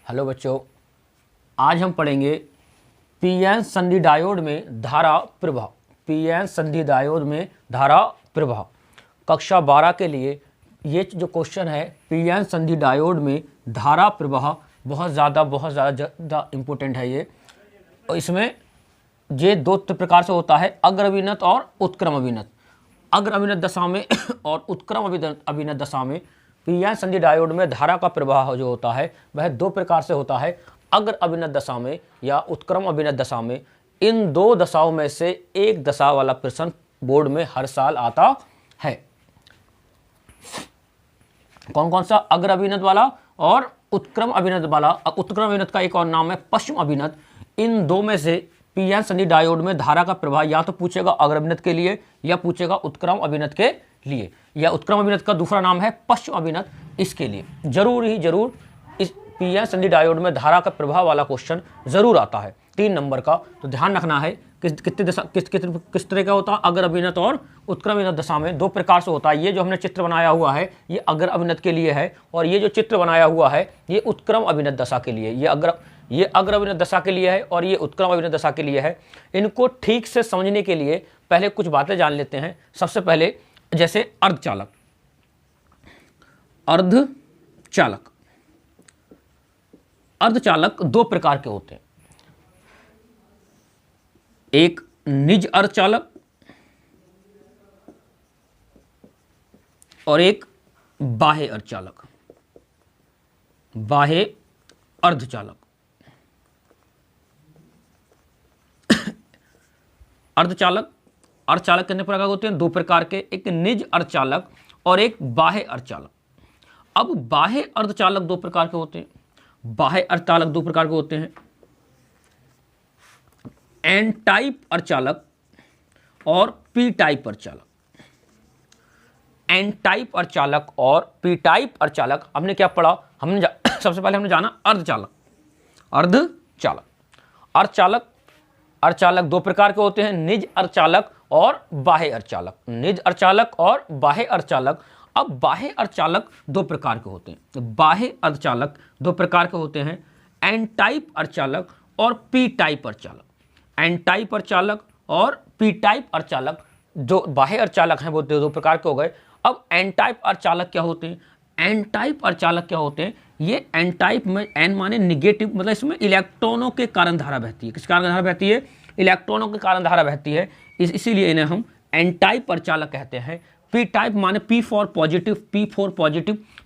Hello बच्चों, आज हम पढ़ेंगे पीएन संधि डायोड में धारा प्रवाह। पीएन संधि डायोड में धारा प्रवाह कक्षा 12 के लिए ये जो क्वेश्चन है, पीएन संधि डायोड में धारा प्रवाह बहुत ज़्यादा इम्पोर्टेंट है ये। और इसमें ये दो प्रकार से होता है, अग्र अभिनत और उत्क्रम अभिनत। अग्र अभिनत दशा में और उत्क्रम अभिनत दशा में पीएन संधि डायोड में धारा का प्रवाह जो होता है वह दो प्रकार से होता है, अग्र अभिनत दशा में या उत्क्रम अभिनत दशा में। इन दो दशाओं में से एक दशा वाला प्रश्न बोर्ड में हर साल आता है। कौन कौन सा? अग्र अभिनत वाला और उत्क्रम अभिनत वाला। उत्क्रम अभिनत का एक और नाम है पश्चिम अभिनत। इन दो में से पीएन संधि डायोड में धारा का प्रवाह या तो पूछेगा अग्र अभिनत के लिए या पूछेगा उत्क्रम अभिनत के लिए, या उत्क्रम अभिनत का दूसरा नाम है पश्चिम अभिनत। इसके लिए जरूर इस पीएन संधि डायोड में धारा का प्रवाह वाला क्वेश्चन जरूर आता है 3 नंबर का। तो ध्यान रखना है किस तरह का होता है, अग्र अभिनत और उत्क्रम अभिनत दशा में 2 प्रकार से होता है। ये जो हमने चित्र बनाया हुआ है ये अग्र अभिनत के लिए है, और ये जो चित्र बनाया हुआ है ये उत्क्रम अभिनत दशा के लिए। ये अग्र अभिनत दशा के लिए है और ये उत्क्रम अभिनत दशा के लिए है। इनको ठीक से समझने के लिए पहले कुछ बातें जान लेते हैं। सबसे पहले जैसे अर्धचालक। अर्धचालक 2 प्रकार के होते हैं, एक निज अर्धचालक और एक बाह्य अर्धचालक। बाह्य अर्धचालक। अर्धचालक कितने प्रकार के होते हैं? 2 प्रकार के, एक निज अर्धचालक और एक बाह्य अर्धचालक। अब बाह्य अर्धचालक 2 प्रकार के होते हैं। बाह्य अर्धचालक 2 प्रकार के होते हैं, एन टाइप अर्धचालक और पी टाइप अर्धचालक। एन टाइप अर्धचालक और पी टाइप अर्धचालक हमने क्या पढ़ा? सबसे पहले हमने जाना अर्धचालक। अर्धचालक 2 प्रकार के होते हैं, निज अर्धचालक और बाह्य अर्धचालक। निज अर्धचालक और बाह्य अर्धचालक। अब बाह्य अर्धचालक 2 प्रकार के होते हैं। बाह्य अर्धचालक 2 प्रकार के होते हैं, एन टाइप अर्धचालक और पी टाइप अर्धचालक। एन टाइप अर्धचालक और पी टाइप अर्धचालक जो बाह्य अर्धचालक हैं वो 2 प्रकार के हो गए। अब एन टाइप अर्धचालक क्या होते हैं? एन टाइप अर्धचालक क्या होते हैं? ये एन टाइप में एन माने निगेटिव, मतलब इसमें इलेक्ट्रॉनों के कारण धारा बहती है। किस कारण धारा बहती है? इलेक्ट्रॉनों के कारण धारा बहती है, इसीलिए इन्हें हम एन टाइप अर्धचालक कहते हैं। पी टाइप माने पी फॉर पॉजिटिव।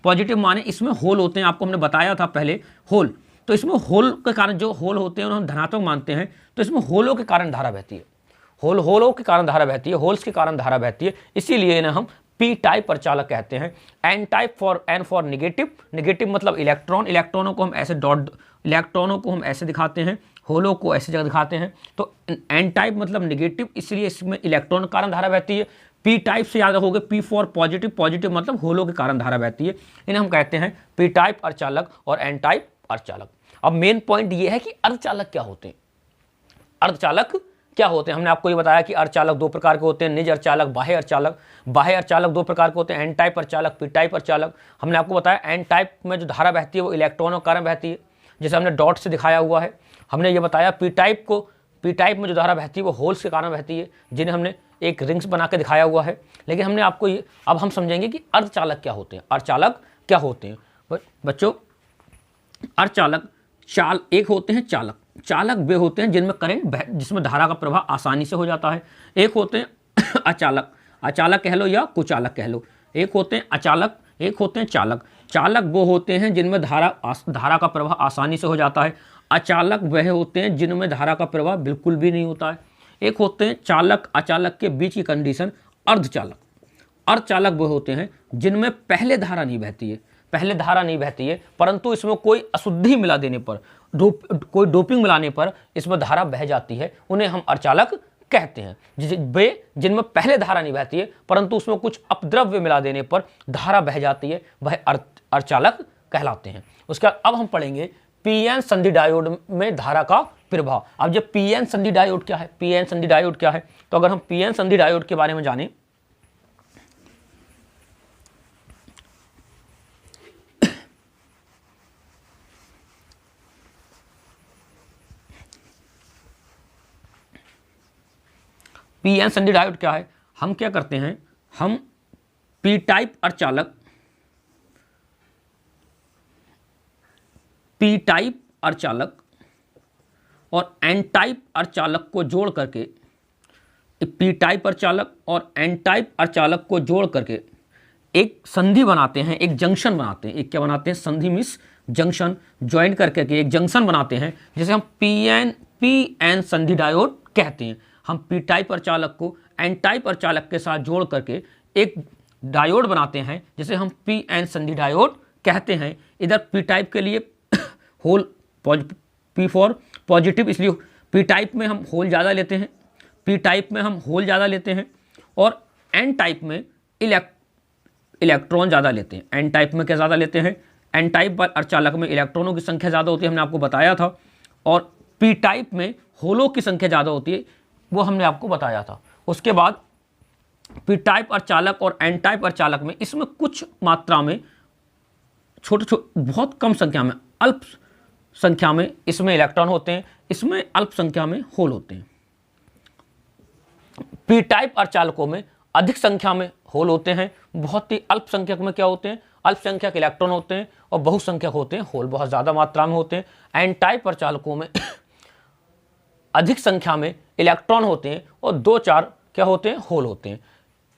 पॉजिटिव माने इसमें होल होते हैं, आपको हमने बताया था पहले होल। तो इसमें होल के कारण, जो होल होते हैं उन्हें हम धनात्मक मानते हैं, तो इसमें होलों के कारण धारा बहती है। होलों के कारण धारा बहती है, होल्स के कारण धारा बहती है, इसीलिए इन्हें हम पी टाइप अर्धचालक कहते हैं। N type N for negative मतलब इलेक्ट्रॉनों को हम ऐसे दिखाते हैं, होलों को ऐसी जगह दिखाते हैं। तो एन टाइप मतलब निगेटिव, इसलिए इसमें इलेक्ट्रॉन के कारण धारा बहती है। पी टाइप से याद रखोगे, पी फॉर पॉजिटिव मतलब होलों के कारण धारा बहती है। इन्हें हम कहते हैं पी टाइप अर्धचालक और एन टाइप अर्धचालक। अब मेन पॉइंट ये है कि अर्धचालक क्या होते हैं। हमने आपको ये बताया कि अर्धचालक 2 प्रकार के होते हैं, निज अर्धचालक, बाह्य अर्धचालक। बाह्य अर्धचालक 2 प्रकार के होते हैं, एन टाइप अर्धचालक, पी टाइप अर्धचालक। हमने आपको बताया एन टाइप में जो धारा बहती है वो इलेक्ट्रॉनों के कारण बहती है, जैसे हमने डॉट से दिखाया हुआ है। हमने ये बताया पी टाइप में जो धारा बहती है वो होल्स के कारण बहती है, जिन्हें हमने एक रिंग्स बना के दिखाया हुआ है। लेकिन हमने आपको ये, अब हम समझेंगे कि अर्धचालक क्या होते हैं। बच्चों, अर्धचालक एक होते हैं चालक वे होते हैं जिनमें जिसमें धारा का प्रवाह आसानी से हो जाता है। एक होते हैं अचालक कह लो या कुचालक कह लो। एक होते हैं अचालक, एक होते हैं चालक वो होते हैं जिनमें धारा का प्रवाह आसानी से हो जाता है। अचालक वह होते हैं जिनमें धारा का प्रवाह बिल्कुल भी नहीं होता है। एक होते हैं चालक अचालक के बीच की कंडीशन अर्धचालक वो होते हैं जिनमें पहले धारा नहीं बहती है, परंतु इसमें कोई अशुद्धि मिला देने पर, कोई डोपिंग मिलाने पर इसमें धारा बह जाती है, उन्हें हम अर्धचालक कहते हैं। जिनमें पहले धारा नहीं बहती है परंतु उसमें कुछ अपद्रव्य मिला देने पर धारा बह जाती है, वह अर्धचालक कहलाते हैं। उसके बाद अब हम पढ़ेंगे पीएन संधि डायोड में धारा का प्रभाव। अब जब पीएन संधि डायोड क्या है, तो अगर हम पीएन संधि डायोड के बारे में जानें, पी एन संधि डायोड क्या है, हम क्या करते हैं, हम पी टाइप अर्धचालक और एन टाइप अर्धचालक को जोड़ करके, पी टाइप अर्धचालक और एन टाइप अर्धचालक को जोड़ करके एक संधि बनाते हैं, एक जंक्शन बनाते हैं। एक क्या बनाते हैं, संधि मिस जंक्शन, ज्वाइन करके के एक जंक्शन बनाते हैं, जिसे हम पी एन संधि डायोड कहते हैं। हम पी टाइप अर्धचालक को एन टाइप अर्धचालक के साथ जोड़ करके एक डायोड बनाते हैं, जिसे हम पी एन संधि डायोड कहते हैं। इधर पी टाइप के लिए होल पी फॉर पॉजिटिव, इसलिए पी टाइप में हम होल ज़्यादा लेते हैं, और एन टाइप में इलेक्ट्रॉन ज़्यादा लेते हैं। एन टाइप में क्या ज़्यादा लेते हैं, एन टाइप अर्धचालक में इलेक्ट्रॉनों की संख्या ज़्यादा होती है, हमने आपको बताया था, और पी टाइप में होलों की संख्या ज़्यादा होती है, वो हमने आपको बताया था। उसके बाद पी टाइप अर्धचालक और एन टाइप अर्धचालक में इसमें कुछ मात्रा में छोटे बहुत कम संख्या में, अल्प संख्या में इसमें इलेक्ट्रॉन होते हैं, इसमें अल्प संख्या में होल होते हैं। पी टाइप अर्धचालकों में अधिक संख्या में होल होते हैं, बहुत ही अल्प संख्यक में क्या होते हैं, अल्पसंख्यक इलेक्ट्रॉन होते हैं, और बहुसंख्यक होते हैं होल, बहुत ज़्यादा मात्रा में होते हैं। एन टाइप अर्धचालकों में अधिक संख्या में इलेक्ट्रॉन होते हैं और 2-4 क्या होते हैं, होल होते हैं।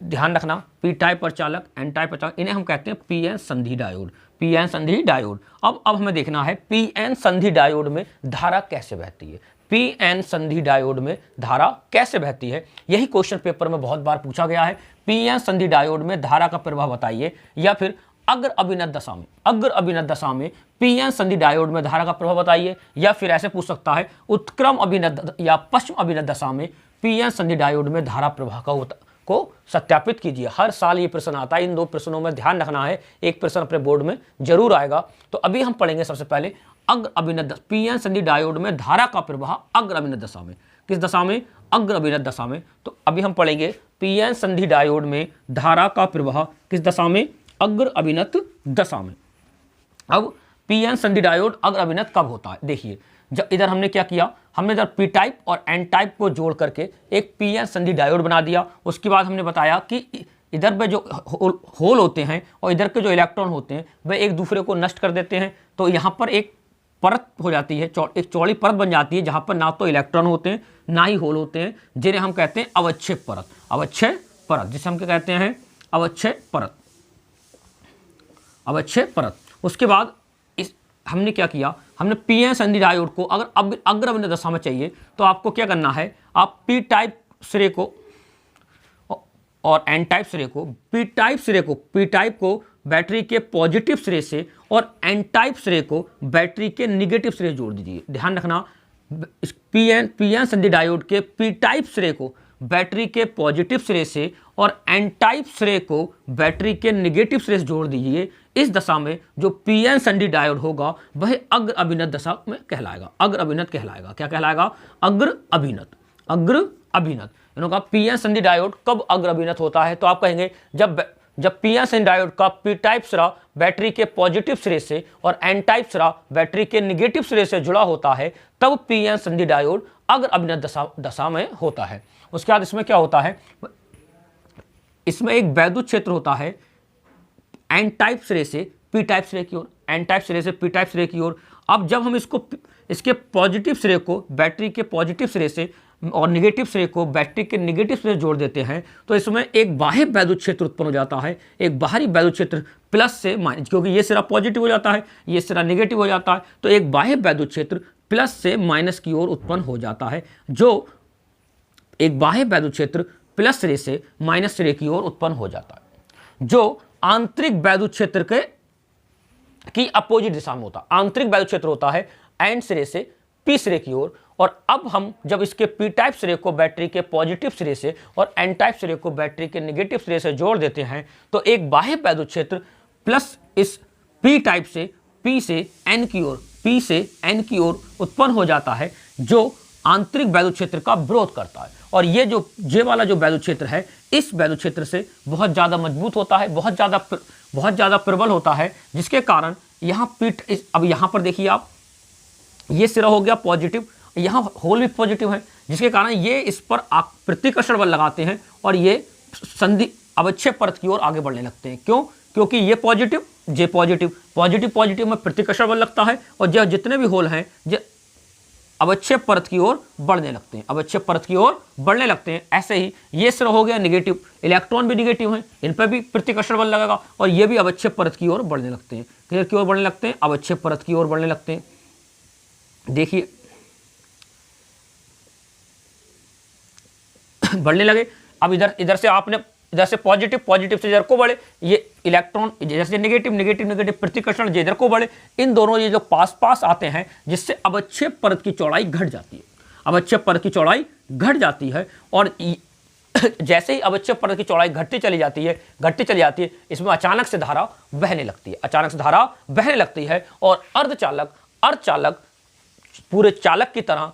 ध्यान रखना, पी टाइप अर्धचालक, एन टाइप अर्धचालक, इन्हें हम कहते हैं पी एन संधि डायोड, पी एन संधि डायोड। अब हमें देखना है पी एन संधि डायोड में धारा कैसे बहती है, पी एन संधि डायोड में धारा कैसे बहती है। यही क्वेश्चन पेपर में बहुत बार पूछा गया है, पी एन संधि डायोड में धारा का प्रवाह बताइए, या फिर अग्र अभिनत दशा में पी एन संधि डायोड में धारा का प्रवाह बताइए, या फिर ऐसे पूछ सकता है उत्क्रम अभिनत या पश्चिम अभिनत दशा में पी एन संधि डायोड में धारा प्रवाह को सत्यापित कीजिए। हर साल ये प्रश्न आता है, इन 2 प्रश्नों में ध्यान रखना है, एक प्रश्न अपने बोर्ड में जरूर आएगा। तो अभी हम पढ़ेंगे सबसे पहले अग्र अभिनत पी एन संधि डायोड में धारा का प्रवाह अग्र अभिनत दशा में, किस दशा में, अग्र अभिनत दशा में। तो अभी हम पढ़ेंगे पी एन संधि डायोड में धारा का प्रवाह किस दशा में, अग्र अभिनत दशा में। अब पी एन संधि डायोड अग्र अभिनत कब होता है, देखिए, जब इधर हमने क्या किया, हमने इधर पी टाइप और एन टाइप को जोड़ करके एक पी एन संधि डायोड बना दिया। उसके बाद हमने बताया कि इधर पे जो होल होते हैं और इधर के जो इलेक्ट्रॉन होते हैं वे एक दूसरे को नष्ट कर देते हैं, तो यहाँ पर एक परत हो जाती है, एक चौड़ी परत बन जाती है, जहाँ पर ना तो इलेक्ट्रॉन होते हैं ना ही होल होते हैं, जिन्हें हम कहते हैं अवच्छेद परत, जिसे हम क्या कहते हैं, अवच्छेद परत। उसके बाद हमने क्या किया, हमने पी एन संधि डायोड को अगर अग्र अभिनत दशा में चाहिए तो आपको क्या करना है, आप पी टाइप सिरे को और एन टाइप सिरे को, पी टाइप को बैटरी के पॉजिटिव सिरे से और एन टाइप सिरे को बैटरी के निगेटिव सिरे जोड़ दीजिए। ध्यान रखना, पी एन संधि डायोड के पी टाइप सिरे को बैटरी के पॉजिटिव सिरे से और एन टाइप सिरे को बैटरी के निगेटिव सिरे से जोड़ दीजिए। इस दशा में जो पी एन संधि डायोड होगा वह अग्र अभिनत दशा में कहलाएगा, अग्र अभिनत कहलाएगा। क्या कहलाएगा, अग्र अभिनत। इन्होंने कहा पी एन संधि डायोड कब अग्र अभिनत होता है, तो आप कहेंगे जब पी एन संधि डायोड का पी टाइप सिरा बैटरी के पॉजिटिव सिरे से और एन टाइप सिरा बैटरी के निगेटिव सिरे से जुड़ा होता है, तब पी एन संधि डायोड अग्र अभिनत दशा में होता है। उसके बाद इसमें क्या होता है, इसमें एक वैद्युत क्षेत्र होता है एन टाइप सिरे से पी टाइप सिरे की ओर, एन टाइप सिरे से पी टाइप सिरे की ओर। अब जब हम इसके पॉजिटिव सिरे को बैटरी के पॉजिटिव सिरे से और निगेटिव सिरे को बैटरी के निगेटिव सिरे से जोड़ देते हैं, तो इसमें एक बाह्य वैद्युत क्षेत्र उत्पन्न हो जाता है, एक बाहरी वैद्युत क्षेत्र प्लस से माइनस, क्योंकि ये सिरा पॉजिटिव हो जाता है, ये सिरा निगेटिव हो जाता है, तो एक बाह्य वैद्युत क्षेत्र प्लस से माइनस की ओर उत्पन्न हो जाता है, जो एक बाह्य वैद्युत क्षेत्र प्लस सिरे से माइनस सिरे की ओर उत्पन्न हो जाता है, जो आंतरिक वैद्युत क्षेत्र की अपोजिट दिशा में होता है। आंतरिक वैद्युत क्षेत्र होता है एन सिरे से पी सिरे की ओर। और अब हम जब इसके पी टाइप सिरे को बैटरी के पॉजिटिव सिरे से और एन टाइप सिरे को बैटरी के नेगेटिव सिरे से जोड़ देते हैं, तो एक बाह्य वैद्युत क्षेत्र प्लस इस पी टाइप से पी से एन की ओर उत्पन्न हो जाता है, जो आंतरिक वैद्युत क्षेत्र का विरोध करता है। और ये वाला जो वैद्युत क्षेत्र है, इस वैद्युत क्षेत्र से बहुत ज़्यादा मजबूत होता है, बहुत ज़्यादा प्रबल होता है, जिसके कारण यहाँ अब यहाँ पर देखिए आप, ये सिरा हो गया पॉजिटिव, यहाँ होल भी पॉजिटिव है, जिसके कारण ये इस पर प्रतिकर्षण बल लगाते हैं और ये संधि अवच्छेद परत की ओर आगे बढ़ने लगते हैं। क्यों? क्योंकि ये पॉजिटिव, जे पॉजिटिव, पॉजिटिव पॉजिटिव में प्रतिकर्षण बल लगता है और जो जितने भी होल हैं जो अवच्छेद परत की ओर बढ़ने लगते हैं, अवच्छेद परत की ओर बढ़ने लगते हैं। ऐसे ही ये सिरा हो गया नेगेटिव, इलेक्ट्रॉन भी नेगेटिव हैं, इन पर भी प्रतिकर्षण बल लगेगा और ये भी अवच्छेद परत की ओर बढ़ने लगते हैं। किधर की ओर बढ़ने लगते हैं? अवच्छेद परत की ओर बढ़ने लगते हैं। देखिए बढ़ने लगे। अब इधर से आपने इधर से पॉजिटिव, पॉजिटिव से इधर को बढ़े, ये इलेक्ट्रॉन जैसे नेगेटिव, नेगेटिव नेगेटिव प्रतिकर्षण जो इधर को बढ़े, इन दोनों ये जो पास पास आते हैं जिससे अवच्छेद परत की चौड़ाई घट जाती है, अवच्छेद परत की चौड़ाई घट जाती है। और जैसे ही अवच्छेद परत की चौड़ाई घटती चली जाती है, इसमें अचानक से धारा बहने लगती है, अचानक से धारा बहने लगती है और अर्धचालक पूरे चालक की तरह,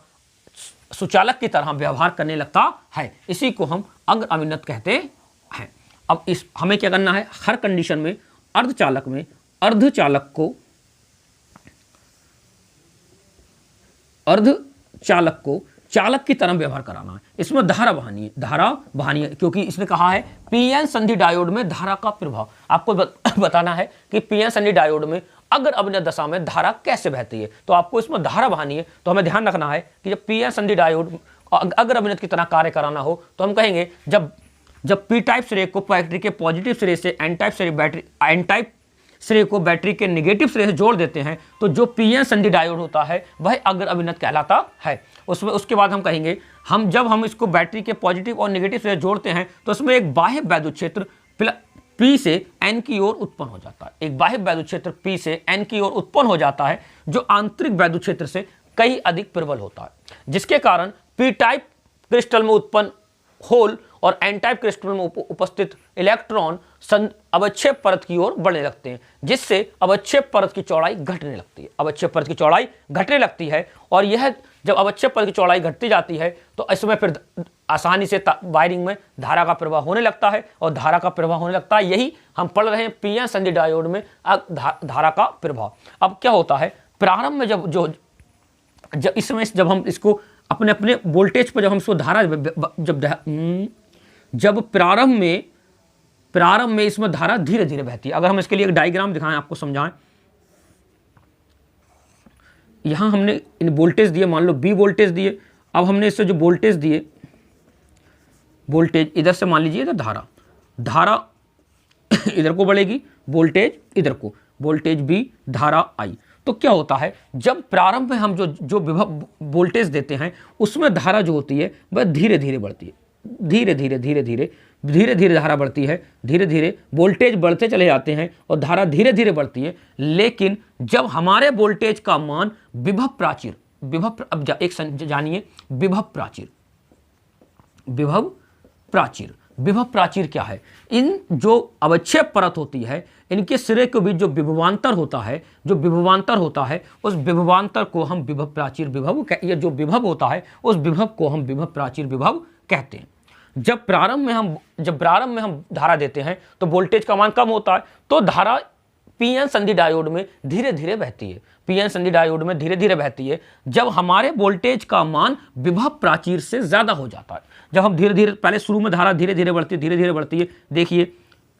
सुचालक की तरह व्यवहार करने लगता है। इसी को हम अग्र अभिन्नत कहते हैं। अब इस हमें क्या करना है? हर कंडीशन में अर्धचालक को चालक की तरह व्यवहार कराना है। इसमें धारा बहानी है, क्योंकि इसने कहा है पीएन संधि डायोड में धारा का प्रभाव। आपको बताना है कि पीएन संधि डायोड में अगर अभिन्नत दशा में धारा कैसे बहती है, तो आपको इसमें धारा बहानी है। तो हमें ध्यान रखना है कि जब पीएन संधि डायोड अगर अभिन्नत की तरह कार्य कराना हो तो हम कहेंगे जब पी टाइप सिरे को बैटरी के पॉजिटिव सिरे से एन टाइप सिरे को बैटरी के नेगेटिव सिरे से जोड़ देते हैं, तो जो पीएन संधि डायोड होता है वह अग्र अभिन्नत कहलाता है। उसके बाद हम कहेंगे जब हम इसको बैटरी के पॉजिटिव और नेगेटिव सिरे जोड़ते हैं तो उसमें एक बाह्य वैद्युत क्षेत्र P से N की ओर उत्पन्न हो जाता है। एक बाह्य वैद्युत क्षेत्र P से N की ओर उत्पन्न हो जाता है जो आंतरिक वैद्युत क्षेत्र से कई अधिक प्रबल होता है, जिसके कारण P टाइप क्रिस्टल में उत्पन्न होल और एन टाइप क्रिस्टल में उपस्थित इलेक्ट्रॉन अवच्छेद परत की ओर बढ़ने लगते हैं, जिससे अवच्छेद परत की चौड़ाई घटने लगती है, अवच्छेद परत की चौड़ाई घटने लगती है। और यह जब अवच्छेद परत की चौड़ाई घटती जाती है तो इसमें फिर आसानी से वायरिंग में धारा का प्रवाह होने लगता है और धारा का प्रवाह होने लगता है। यही हम पढ़ रहे हैं पीएन संधि डायोड में धारा का प्रभाव। अब क्या होता है प्रारंभ में जब हम इसको अपने अपने वोल्टेज पर जब हम इसको धारा जब प्रारंभ में इसमें धारा धीरे धीरे बहती है। अगर हम इसके लिए एक डायग्राम दिखाएं, आपको समझाएं, यहां हमने इन वोल्टेज दिए, मान लो बी वोल्टेज दिए। अब हमने इससे जो वोल्टेज दिए, वोल्टेज इधर से मान लीजिए धारा इधर को बढ़ेगी, वोल्टेज इधर को, वोल्टेज बी, धारा आई। तो क्या होता है जब प्रारंभ में हम जो विभव वोल्टेज देते हैं उसमें धारा जो होती है वह धीरे धीरे बढ़ती है, धीरे धीरे धारा बढ़ती है, धीरे धीरे वोल्टेज बढ़ते चले जाते हैं और धारा धीरे धीरे बढ़ती है। लेकिन जब हमारे वोल्टेज का मान विभव प्राचीर क्या है? इन जो अवच्छेद परत होती है इनके सिरे के बीच जो विभवांतर होता है, उस विभवांतर को हम विभव प्राचीर विभव, ये जो विभव होता है उस विभव को हम विभव प्राचीर विभव कहते हैं। जब प्रारंभ में हम धारा देते हैं तो वोल्टेज का मान कम होता है, तो धारा पीएन संधि डायोड में धीरे धीरे बहती है। जब हमारे वोल्टेज का मान विभव प्राचीर से ज्यादा हो जाता है, जब हम धीरे धीरे, पहले शुरू में धारा धीरे धीरे बढ़ती है, देखिए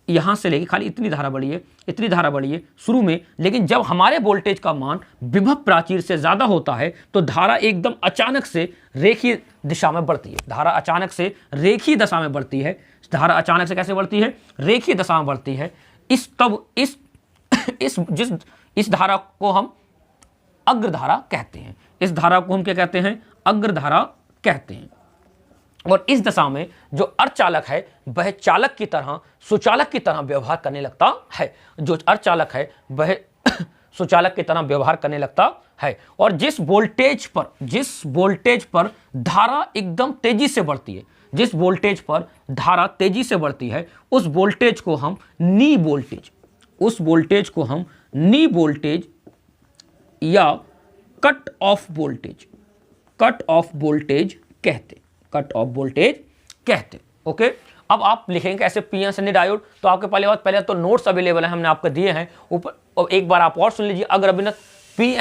यहां से लेके खाली इतनी धारा बढ़ी है शुरू में, लेकिन जब हमारे वोल्टेज का मान विभव प्राचीर से ज्यादा होता है तो धारा एकदम अचानक से रेखीय दिशा में बढ़ती है। धारा अचानक से रेखीय दशा में बढ़ती है। धारा अचानक से कैसे बढ़ती है? रेखीय दशा में बढ़ती है। इस धारा को हम अग्रधारा कहते हैं। इस धारा को हम क्या कहते हैं? अग्रधारा कहते हैं। और इस दशा में जो अर्धचालक है वह चालक की तरह, सुचालक की तरह व्यवहार करने लगता है। जो अर्धचालक है वह सुचालक की तरह व्यवहार करने लगता है। और जिस वोल्टेज पर धारा एकदम तेजी से बढ़ती है, जिस वोल्टेज पर धारा तेजी से बढ़ती है, उस वोल्टेज को हम नी वोल्टेज या कट ऑफ वोल्टेज कहते। ओके, अब आप लिखेंगे कैसे पीएन संधि डायोड, तो आपके पहले तो नोट्स अवेलेबल है, हमने आपको दिए हैं ऊपर। और एक बार आप और सुन लीजिए, अग्र अभिन्नत पीएन